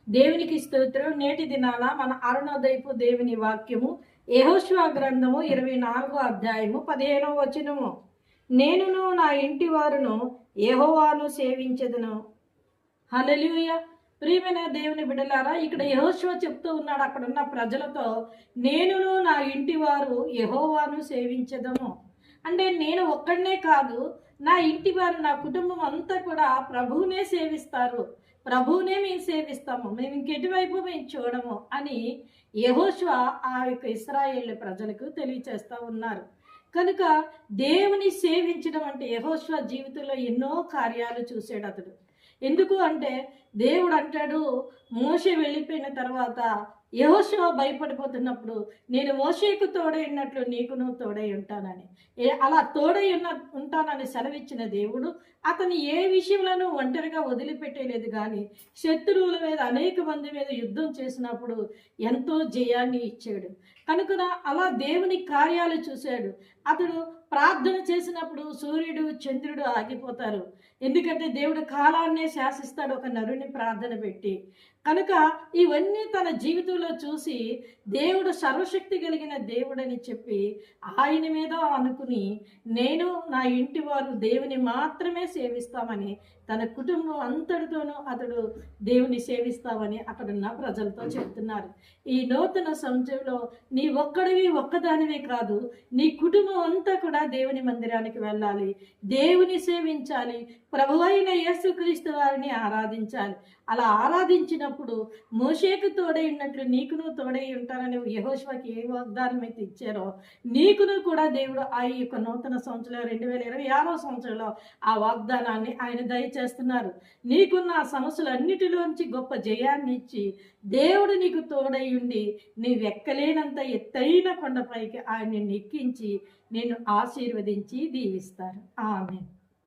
దేవునికి స్తోత్రం. నేటి దినాన మన అరుణోదయపు దేవుని వాక్యము యెహోషువ గ్రంథము 24వ అధ్యాయము 15వ వచనము. నేనును నా ఇంటి వారును యెహోవాను సేవించెదను. హల్లెలూయా. ప్రియమైన దేవుని బిడ్డలారా, ఇక్కడ యెహోషువ చెప్తూ ఉన్నాడు అక్కడున్న ప్రజలతో, నేనును నా ఇంటి వారు యెహోవాను సేవించెదము. అంటే నేను ఒక్కడనే కాదు, నా ఇంటి వారు, నా కుటుంబం అంతా కూడా ప్రభువునే సేవిస్తారు, ప్రభువునే మేము సేవిస్తాము, మేము ఇంకెటువైపు మేము చూడము అని యెహోషువ ఆ యొక్క ఇశ్రాయేలు ప్రజలకు తెలియచేస్తూ ఉన్నారు. కనుక దేవుని సేవించడం అంటే యెహోషువ జీవితంలో ఎన్నో కార్యాలు చూశాడు అతడు. ఎందుకు అంటే దేవుడు అంటాడు, మోషే వెళ్ళిపోయిన తర్వాత యెహోషువ భయపడిపోతున్నప్పుడు, నేను మోషేకు తోడై ఉన్నట్లు నీకును తోడై ఉంటానని, అలా తోడై ఉంటానని సెలవిచ్చిన దేవుడు అతను ఏ విషయంలోనూ ఒంటరిగా వదిలిపెట్టేలేదు. కానీ శత్రువుల మీద, అనేక మంది మీద యుద్ధం చేసినప్పుడు ఎంతో జయాన్ని ఇచ్చాడు. కనుక అలా దేవుని కార్యాలు చూశాడు. అతడు ప్రార్థన చేసినప్పుడు సూర్యుడు చంద్రుడు ఆగిపోతారు. ఎందుకంటే దేవుడు కాలాన్నే శాసిస్తాడు ఒక నరుని ప్రార్థన పెట్టి. కనుక ఇవన్నీ తన జీవితంలో చూసి దేవుడు సర్వశక్తి కలిగిన దేవుడని చెప్పి ఆయన మీద అనుకుని, నేను నా ఇంటి వారు దేవుని మాత్రమే సేవిస్తామని, తన కుటుంబం అంతటితోనూ అతడు దేవుని సేవిస్తామని అక్కడున్న ప్రజలతో చెప్తున్నారు. ఈ నూతన సంవత్సరంలో నీ ఒక్కడివి ఒక్కదానివే కాదు, నీ కుటుంబం అంతా కూడా దేవుని మందిరానికి వెళ్ళాలి, దేవుని సేవించాలి, ప్రభువైన యేసుక్రీస్తు వారిని ఆరాధించాలి. అలా ఆరాధించినప్పుడు మోషేకు తోడై ఉన్నట్లు నీకును తోడై ఉంటానని యెహోషువకి ఏ వాగ్దానం అయితే ఇచ్చారో, నీకును కూడా దేవుడు ఆ యొక్క నూతన సంవత్సరంలో 2026వ సంవత్సరంలో ఆ వాగ్దానాన్ని ఆయన దయచేస్తున్నారు. నీకున్న ఆ సమస్యలన్నిటిలోంచి గొప్ప జయాన్ని ఇచ్చి దేవుడు నీకు తోడై ఉండి నీవెక్కలేనంత ఎత్తైన కొండపైకి ఆయన్ని ఎక్కించి నేను ఆశీర్వదించి దీవిస్తారు. ఆమేన్.